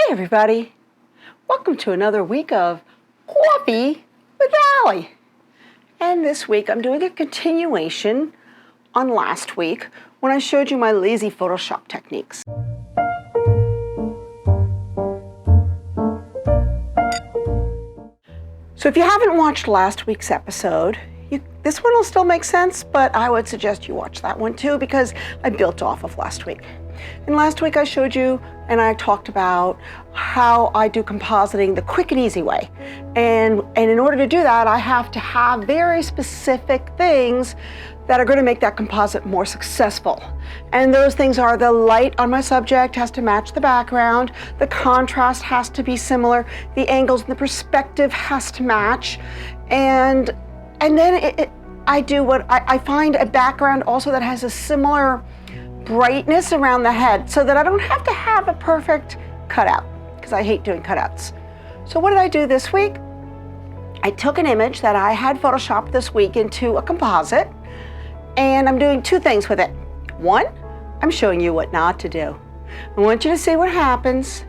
everybody. Welcome to another week of Coffee with Allie. And this week I'm doing a continuation on last week when I showed you my lazy Photoshop techniques. So if you haven't watched last week's episode, this one will still make sense, but I would suggest you watch that one too because I built off of last week. And last week I showed you and I talked about how I do compositing the quick and easy way. And in order to do that, I have to have very specific things that are going to make that composite more successful. And those things are the light on my subject has to match the background, the contrast has to be similar, the angles and the perspective has to match, and then I do what I find a background also that has a similar brightness around the head so that I don't have to have a perfect cutout because I hate doing cutouts. So what did I do this week? I took an image that I had photoshopped this week into a composite, and I'm doing two things with it. One, I'm showing you what not to do. I want you to see what happens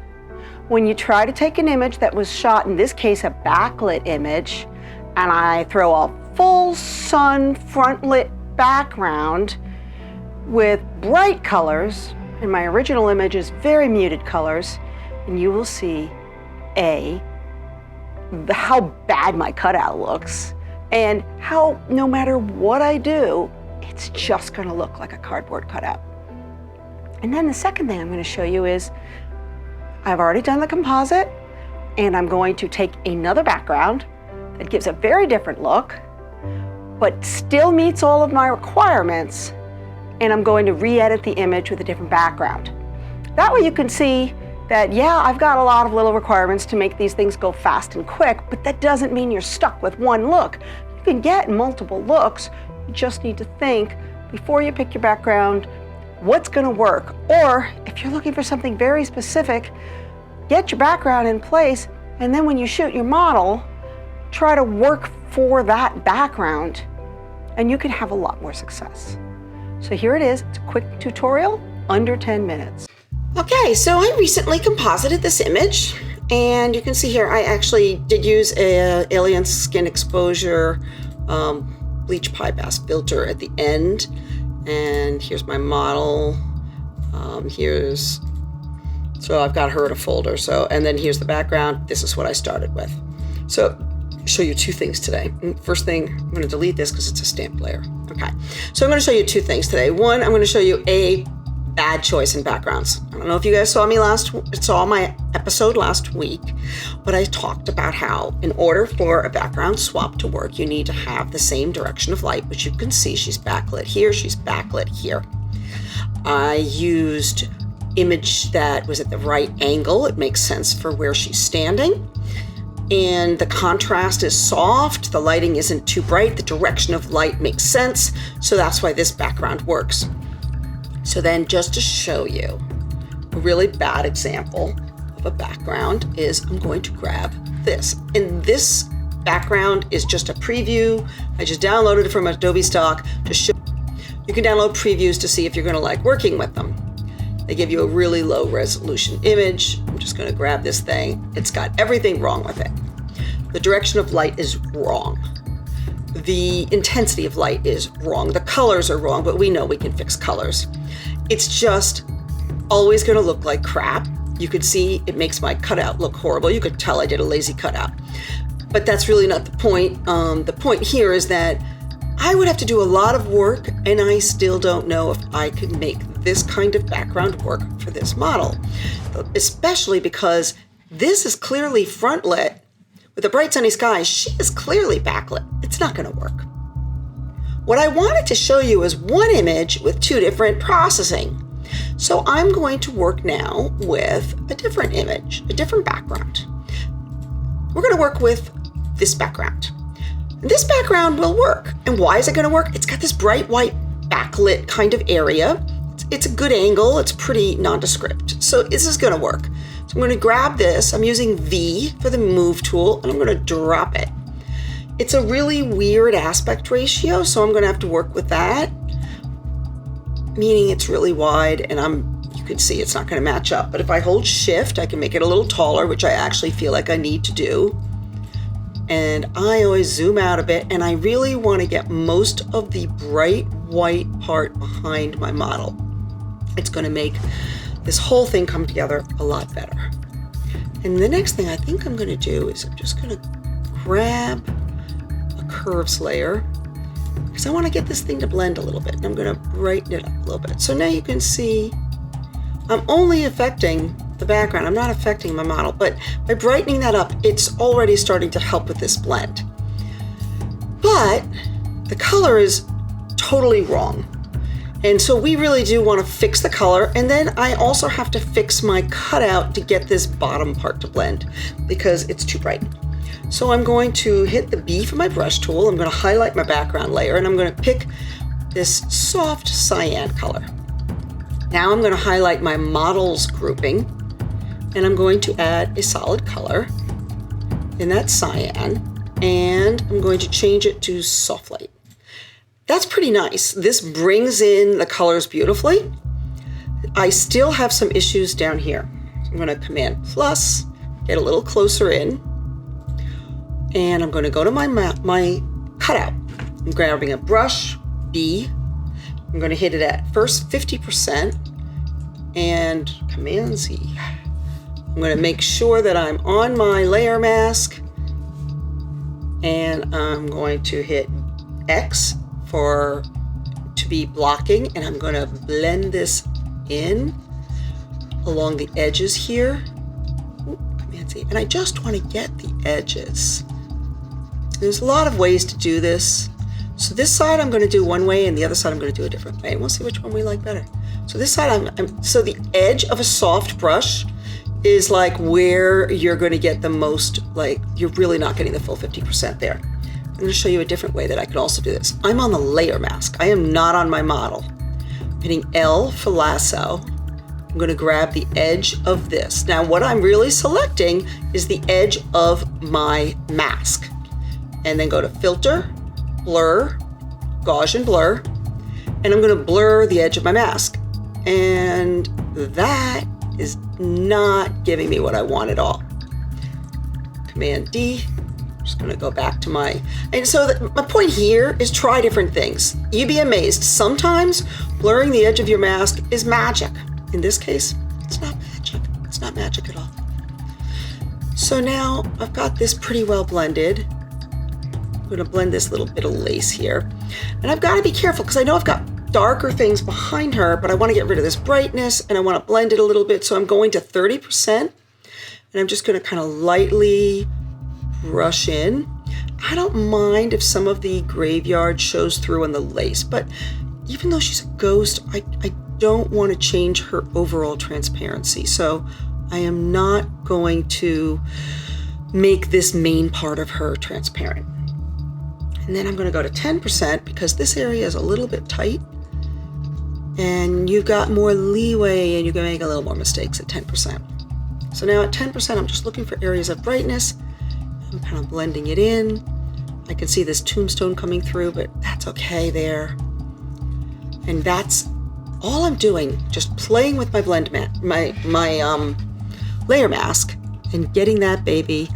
when you try to take an image that was shot, in this case a backlit image, and I throw a full sun front lit background with bright colors, and my original image is very muted colors, and you will see how bad my cutout looks, and how no matter what I do, it's just gonna look like a cardboard cutout. And then the second thing I'm gonna show you is, I've already done the composite, and I'm going to take another background that gives a very different look, but still meets all of my requirements, and I'm going to re-edit the image with a different background. That way you can see that, yeah, I've got a lot of little requirements to make these things go fast and quick, but that doesn't mean you're stuck with one look. You can get multiple looks. You just need to think, before you pick your background, what's gonna work? Or if you're looking for something very specific, get your background in place, and then when you shoot your model, try to work for that background, and you can have a lot more success. So here it is. It's a quick tutorial, under 10 minutes. Okay, so I recently composited this image, and you can see here I actually did use a alien skin exposure bleach pie bass filter at the end, and here's my model. So I've got her in a folder. And then here's the background. This is what I started with. So I'll show you two things today. First thing, I'm going to delete this because it's a stamp layer. Okay, so I'm going to show you two things today. One, I'm going to show you a bad choice in backgrounds. I don't know if you guys saw my episode last week, but I talked about how in order for a background swap to work, you need to have the same direction of light, which you can see she's backlit here, she's backlit here. I used image that was at the right angle. It makes sense for where she's standing. And the contrast is soft, the lighting isn't too bright, the direction of light makes sense, so that's why this background works. So then, just to show you a really bad example of a background is, I'm going to grab this. And this background is just a preview. I just downloaded it from Adobe Stock to show. You can download previews to see if you're gonna like working with them. They give you a really low resolution image. I'm just gonna grab this thing. It's got everything wrong with it. The direction of light is wrong. The intensity of light is wrong. The colors are wrong, but we know we can fix colors. It's just always gonna look like crap. You could see it makes my cutout look horrible. You could tell I did a lazy cutout. But that's really not the point. The point here is that I would have to do a lot of work, and I still don't know if I could make this kind of background work for this model, especially because this is clearly front lit with a bright sunny sky. She is clearly backlit. It's not going to work. What I wanted to show you is one image with two different processing. So I'm going to work now with a different image, a different background. We're going to work with this background. This background will work. And why is it going to work? It's got this bright white backlit kind of area. It's a good angle. It's pretty nondescript. So this is going to work. So I'm going to grab this. I'm using V for the move tool, and I'm going to drop it. It's a really weird aspect ratio, so I'm going to have to work with that, meaning it's really wide, and you can see it's not going to match up. But if I hold shift, I can make it a little taller, which I actually feel like I need to do. And I always zoom out a bit, and I really want to get most of the bright white part behind my model. It's going to make this whole thing come together a lot better. And the next thing I think I'm going to do is I'm just going to grab a curves layer, because I want to get this thing to blend a little bit, and I'm going to brighten it up a little bit. So now you can see I'm only affecting the background. I'm not affecting my model, but by brightening that up, it's already starting to help with this blend. But the color is totally wrong. And so we really do want to fix the color. And then I also have to fix my cutout to get this bottom part to blend because it's too bright. So I'm going to hit the B for my brush tool. I'm going to highlight my background layer, and I'm going to pick this soft cyan color. Now I'm going to highlight my models grouping, and I'm going to add a solid color in that cyan, and I'm going to change it to soft light. That's pretty nice. This brings in the colors beautifully. I still have some issues down here. I'm going to Command plus, get a little closer in, and I'm going to go to my cutout. I'm grabbing a brush, B. I'm going to hit it at first 50% and Command Z. I'm going to make sure that I'm on my layer mask, and I'm going to hit X to be blocking, and I'm going to blend this in along the edges here. Ooh, Command Z. And I just want to get the edges. There's a lot of ways to do this. So this side I'm going to do one way, and the other side I'm going to do a different way, and we'll see which one we like better. So this side, so the edge of a soft brush is like where you're going to get the most, like you're really not getting the full 50% there. I'm going to show you a different way that I can also do this. I'm on the layer mask. I am not on my model. I'm hitting L for lasso. I'm going to grab the edge of this. Now what I'm really selecting is the edge of my mask. And then go to Filter, Blur, Gaussian Blur, and I'm going to blur the edge of my mask. And that is not giving me what I want at all. Command D. I'm just going to go back to my... And so my point here is try different things. You'd be amazed. Sometimes blurring the edge of your mask is magic. In this case, it's not magic. It's not magic at all. So now I've got this pretty well blended. I'm going to blend this little bit of lace here. And I've got to be careful because I know I've got darker things behind her, but I want to get rid of this brightness and I want to blend it a little bit. So I'm going to 30% and I'm just going to kind of lightly brush in. I don't mind if some of the graveyard shows through in the lace, but even though she's a ghost, I don't want to change her overall transparency. So I am not going to make this main part of her transparent. And then I'm going to go to 10% because this area is a little bit tight and you've got more leeway and you can make a little more mistakes at 10%. So now at 10%, I'm just looking for areas of brightness. I'm kind of blending it in. I can see this tombstone coming through, but that's okay there. And that's all I'm doing, just playing with my my layer mask and getting that baby,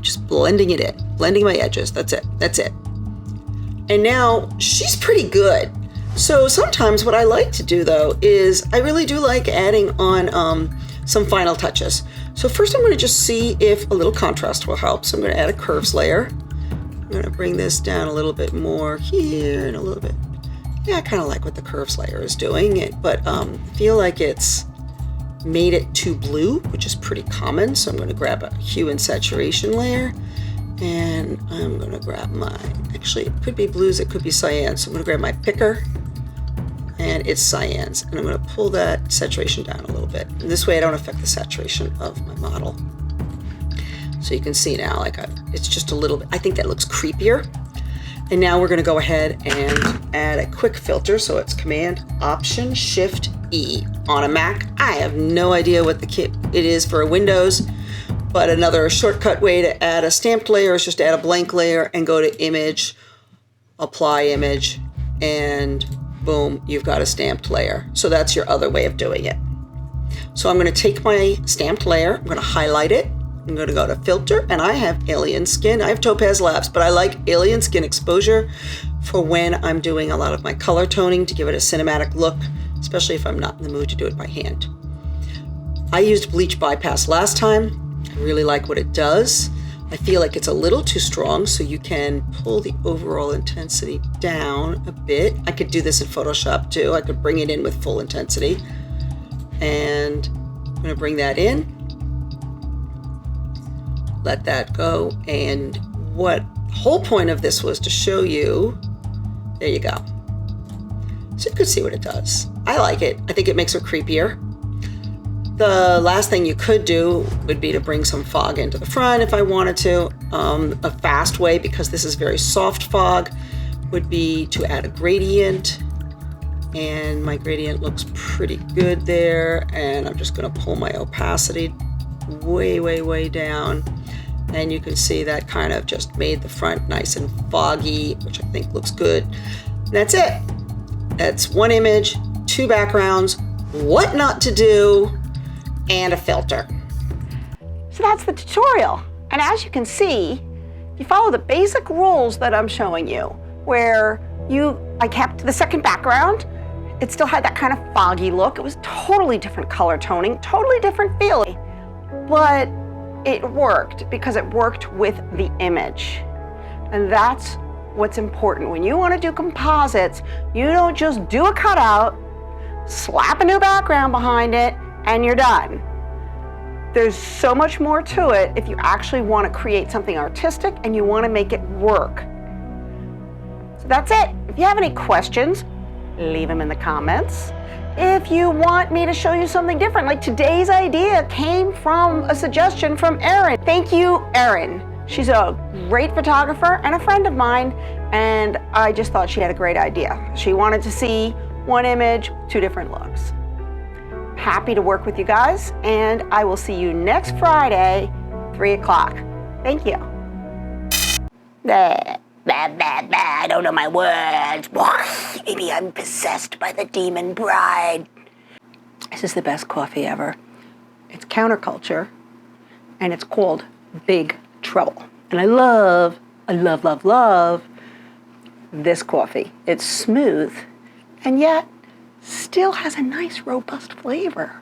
just blending it in, blending my edges. That's it. And now she's pretty good. So sometimes what I like to do though is I really do like adding on some final touches. So first I'm going to just see if a little contrast will help. So I'm going to add a curves layer. I'm going to bring this down a little bit more here and a little bit. Yeah, I kind of like what the curves layer is doing, but I feel like it's made it too blue, which is pretty common. So I'm going to grab a hue and saturation layer, and I'm going to grab actually it could be blues, it could be cyans. So I'm going to grab my picker, and it's cyans, and I'm going to pull that saturation down a little bit. And this way I don't affect the saturation of my model. So you can see now, it's just a little bit, I think that looks creepier. And now we're going to go ahead and add a quick filter. So it's Command Option Shift E on a Mac. I have no idea what it is for a Windows, but another shortcut way to add a stamped layer is just add a blank layer and go to Image, Apply Image, and boom, you've got a stamped layer. So that's your other way of doing it. So I'm going to take my stamped layer, I'm going to highlight it, I'm going to go to filter, and I have Alien Skin. I have Topaz Labs, but I like Alien Skin Exposure for when I'm doing a lot of my color toning to give it a cinematic look, especially if I'm not in the mood to do it by hand. I used Bleach Bypass last time. I really like what it does. I feel like it's a little too strong, so you can pull the overall intensity down a bit. I could do this in Photoshop too. I could bring it in with full intensity. And I'm going to bring that in. Let that go. And what the whole point of this was to show you, there you go. So you could see what it does. I like it. I think it makes it creepier. The last thing you could do would be to bring some fog into the front if I wanted to. A fast way, because this is very soft fog, would be to add a gradient. And my gradient looks pretty good there. And I'm just going to pull my opacity way, way, way down. And you can see that kind of just made the front nice and foggy, which I think looks good. And that's it. That's one image, two backgrounds, what not to do, and a filter. So that's the tutorial. And as you can see, you follow the basic rules that I'm showing you, where I kept the second background. It still had that kind of foggy look. It was totally different color toning, totally different feeling, but it worked because it worked with the image. And that's what's important. When you want to do composites, you don't just do a cutout, slap a new background behind it, and you're done. There's so much more to it if you actually want to create something artistic and you want to make it work. So that's it. If you have any questions, leave them in the comments. If you want me to show you something different, like today's idea came from a suggestion from Erin. Thank you, Erin. She's a great photographer and a friend of mine, and I just thought she had a great idea. She wanted to see one image, two different looks. Happy to work with you guys, and I will see you next Friday, 3 o'clock. Thank you. I don't know my words. Maybe I'm possessed by the demon bride. This is the best coffee ever. It's counterculture, and it's called Big Trouble. And I love this coffee. It's smooth, and yet still has a nice, robust flavor.